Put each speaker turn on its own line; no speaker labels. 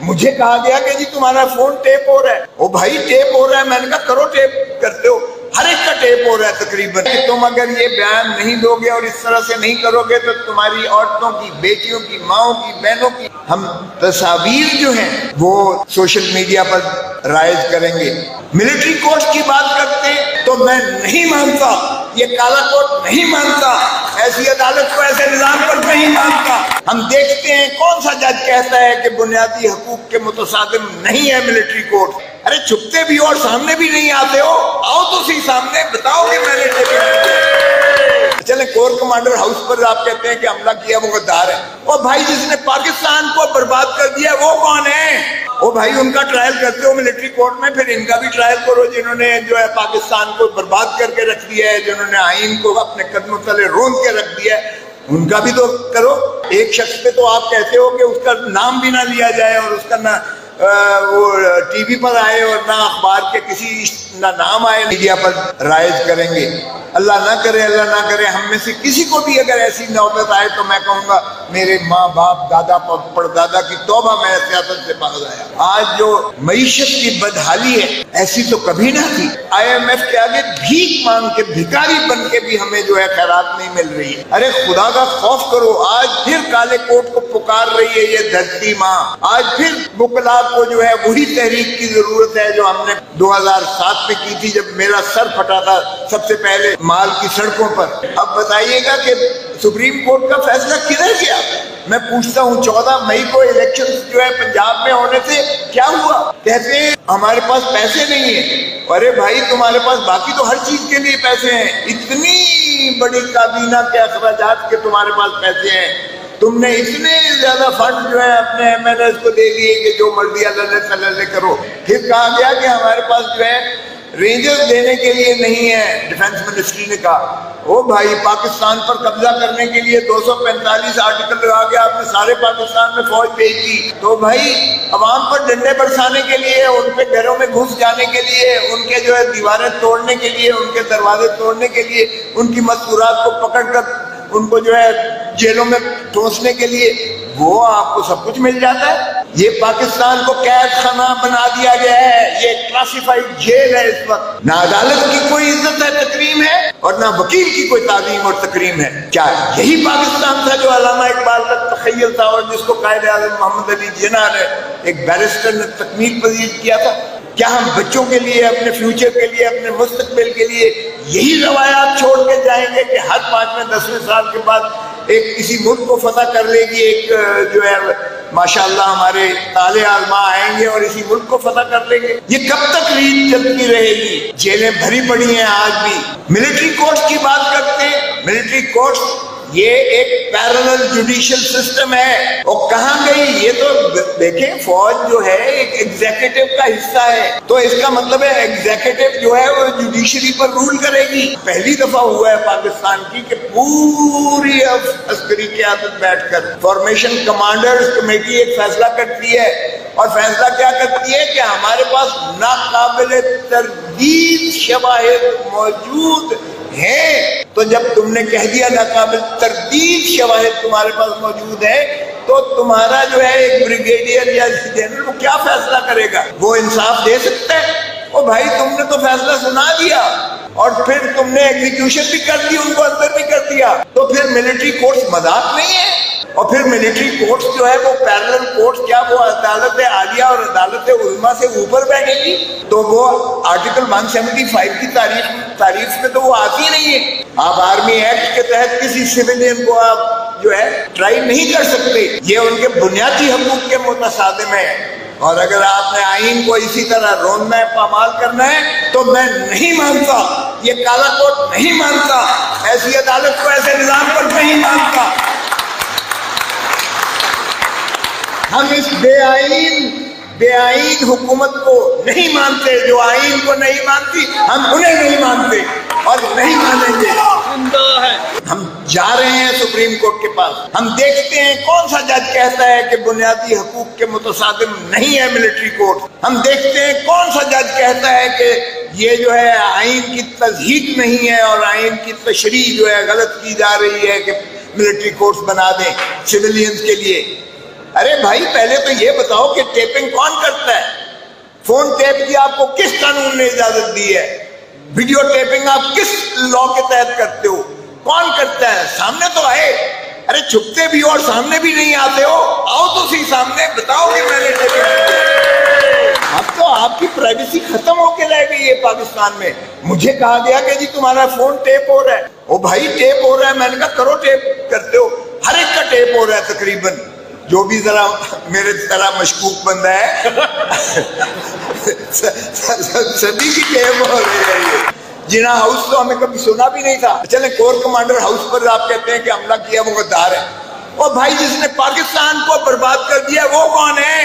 مجھے کہا گیا کہ جی تمہارا فون ٹیپ ہو رہا ہے. او بھائی ٹیپ ہو رہا ہے. میں نے کہا کرو ٹیپ کرتے ہو, ہر ایک کا ٹیپ ہو رہا ہے تقریباً. تم اگر یہ بیان نہیں دو گے اور اس طرح سے نہیں کرو گے تو تمہاری عورتوں کی, بیٹیوں کی, ماؤں کی, بہنوں کی ہم تصاویر جو ہیں وہ سوشل میڈیا پر رائج کریں گے. ملٹری کوڈ کی بات کرتے ہیں تو میں نہیں مانتا, یہ کالا کوٹ نہیں مانتا, ایسی عدالت کو ایسے نظام پر نہیں مانتا. ہم دیکھتے ہیں کون سا جج کہتا ہے کہ بنیادی حقوق کے متصادم نہیں ہے ملٹری کوڈ. ارے چھپتے بھی ہو اور سامنے بھی نہیں آتے ہو, آؤ تو صحیح سامنے, بتاؤ کہ میں نے چلیں کور کمانڈر ہاؤس پر آپ کہتے ہیں کہ حملہ کیا وہ غدار ہے. اور بھائی جس نے پاکستان کو برباد کر دیا وہ کون ہے؟ وہ بھائی ان کا ٹرائل کرتے ہو ملٹری کورٹ میں, پھر ان کا بھی ٹرائل کرو جنہوں نے جو ہے پاکستان کو برباد کر کے رکھ دیا ہے, جنہوں نے آئین کو اپنے قدموں تلے روند کے رکھ دیا ہے, ان کا بھی تو کرو. ایک شخص پہ تو آپ کہتے ہو کہ اس کا نام بھی نہ لیا جائے اور اس کا نہ وہ ٹی وی پر آئے اور نہ اخبار کے کسی نہ نام آئے میڈیا پر رائج کریں گے. اللہ نہ کرے, اللہ نہ کرے ہم میں سے کسی کو بھی اگر ایسی نوبت آئے تو میں کہوں گا میرے ماں باپ دادا پردادا کی توبہ, میں سیاست سے باز آیا. آج جو معیشت کی بدحالی ہے ایسی تو کبھی نہ تھی. آئی ایم ایف کے آگے بھیک مانگ کے بھکاری بن کے بھی ہمیں جو ہے خیرات نہیں مل رہی ہے. ارے خدا کا خوف کرو. آج پھر کالے کوٹ کو پکار رہی ہے یہ دھرتی ماں. آج پھر وکلا کو جو ہے وہی تحریک کی ضرورت ہے جو ہم نے 2007 میں کی تھی جب میرا سر پھٹا تھا سب سے پہلے مال کی سڑکوں پر. اب بتائیے گا کہ سپریم کورٹ کا فیصلہ کدھر گیا؟ میں پوچھتا ہوں 14 مئی کو الیکشن جو ہے پنجاب میں ہونے سے کیا ہوا؟ کہتے ہیں ہمارے پاس پیسے نہیں ہیں. ارے بھائی تمہارے پاس باقی تو ہر چیز کے لیے پیسے ہیں. اتنی بڑی کابینہ کے اخراجات کے تمہارے پاس پیسے ہیں. تم نے اتنے زیادہ فنڈ جو ہے اپنے ایم ایل ایز کو دے دیے کہ جو مرضی اللہ کرو. پھر کہا گیا کہ ہمارے پاس جو ہے رینجر دینے کے لیے نہیں ہے. ڈیفنس منسٹری نے کہا او بھائی پاکستان پر قبضہ کرنے کے لیے 245 آرٹیکل لگا کے آپ نے سارے پاکستان میں فوج بھیج دی. تو بھائی عوام پر ڈنڈے برسانے کے لیے, ان کے گھروں میں گھس جانے کے لیے, ان کے جو ہے دیواریں توڑنے کے لیے, ان کے دروازے توڑنے کے لیے, ان کی مذکورات کو پکڑ کر ان کو جو ہے جیلوں میں ٹھونسنے کے لیے وہ آپ کو سب کچھ مل جاتا ہے. یہ پاکستان کو قید خانہ بنا دیا گیا ہے. یہ کلاسیفائڈ جیل ہے اس وقت. نہ عدالت کی کوئی عزت ہے تکریم ہے اور نہ وکیل کی کوئی تعظیم اور تکریم ہے. کیا یہی پاکستان تھا جو علامہ اقبال کا تخیل تھا اور جس کو قائد اعظم محمد علی جناح نے ایک بیرسٹر نے تکمیل پذیر کیا تھا؟ کیا ہم بچوں کے لیے, اپنے فیوچر کے لیے, اپنے مستقبل کے لیے یہی روایات چھوڑ کے جائیں گے کہ ہر 5ویں 10ویں سال کے بعد ایک کسی ملک کو فتح کر لے گی ایک جو ہے ماشاءاللہ ہمارے طالع علماء آئیں گے اور اسی ملک کو فتح کر لیں گے؟ یہ کب تک ریت چلتی رہے گی؟ جیلیں بھری پڑی ہیں آج بھی. ملٹری کورٹس کی بات کرتے ہیں. ملٹری کورٹس یہ ایک پیرلل جوڈیشل سسٹم ہے. اور کہاں گئی یہ تو دیکھیں, فوج جو ہے ایک ایگزیکٹو کا حصہ ہے تو اس کا مطلب ہے ایگزیکٹو جو ہے وہ جوڈیشری پر رول کرے گی. پہلی دفعہ ہوا ہے پاکستان کی کہ پوری عسکری قیادت بیٹھ کر فارمیشن کمانڈرز کمیٹی ایک فیصلہ کرتی ہے. اور فیصلہ کیا کرتی ہے کہ ہمارے پاس ناقابل تردید شواہد موجود ہیں. تو جب تم نے کہہ دیا ناقابل تردید شواہد تمہارے پاس موجود ہے تو تمہارا جو ہے ایک بریگیڈیئر یا جنرل وہ کیا فیصلہ کرے گا؟ وہ انصاف دے سکتا ہے؟ او بھائی تم نے تو فیصلہ سنا دیا اور پھر تم نے ایگزیکیوشن بھی کر دی, ان کو اندر بھی کر دیا. تو پھر ملٹری کورٹس مذاق نہیں ہے. اور پھر ملٹری کورٹس جو ہے وہ پیرلل کورٹس, کیا وہ عدالت عالیہ اور عدالت عظمیٰ سے اوپر بیٹھے گی؟ تو وہ آرٹیکل 175 کی تعریف میں تو وہ آتی نہیں ہے. آپ آرمی ایکٹ کے تحت کسی سویلین کو آپ جو ہے ٹرائی نہیں کر سکتے. یہ ان کے بنیادی حقوق کے متصادم ہے. اور اگر آپ نے آئین کو اسی طرح روندنا ہے, پامال کرنا ہے تو میں نہیں مانتا, یہ کالا کوٹ نہیں مانتا, ایسی عدالت کو ایسے نظام پر نہیں مانتا. ہم اس بے آئین حکومت کو نہیں مانتے. جو آئین کو نہیں مانتی ہم انہیں نہیں مانتے اور نہیں مانیں گے. ہم جا رہے ہیں سپریم کورٹ کے پاس. ہم دیکھتے ہیں کون سا جج کہتا ہے کہ بنیادی حقوق کے متصادم نہیں ہے ملٹری کورٹ. ہم دیکھتے ہیں کون سا جج کہتا ہے کہ یہ جو ہے آئین کی تصحیح نہیں ہے اور آئین کی تشریح جو ہے غلط کی جا رہی ہے کہ ملٹری کورٹس بنا دیں سویلینز کے لیے. ارے بھائی پہلے تو یہ بتاؤ کہ ٹیپنگ کون کرتا ہے؟ فون ٹیپ کی آپ کو کس قانون نے اجازت دی ہے؟ ویڈیو ٹیپنگ آپ کس لا کے تحت کرتے ہو؟ کون کرتا ہے؟ سامنے تو آئے. ارے چھپتے بھی ہو اور سامنے بھی نہیں آتے ہو, آؤ تو صحیح سامنے, بتاؤ کہ میں نے ٹیپنگ کی. اب تو آپ کی پرائیویسی ختم ہو کے رہ گئی ہے پاکستان میں. مجھے کہا گیا کہ جی تمہارا فون ٹیپ ہو رہا ہے. او بھائی ٹیپ ہو رہا ہے, میں نے کہا کرو ٹیپ کرتے ہو. ہر ایک کا ٹیپ ہو رہا ہے تقریباً, جو بھی ذرا میرے طرح مشکوک بندہ ہے سبھی کی ٹیپ ہو رہی ہے. یہ جنا ہاؤس تو ہمیں کبھی سنا بھی نہیں تھا. چلیں کور کمانڈر ہاؤس پر آپ کہتے ہیں کہ حملہ کیا وہ غدار ہے. اور بھائی جس نے پاکستان کو برباد کر دیا وہ کون ہے؟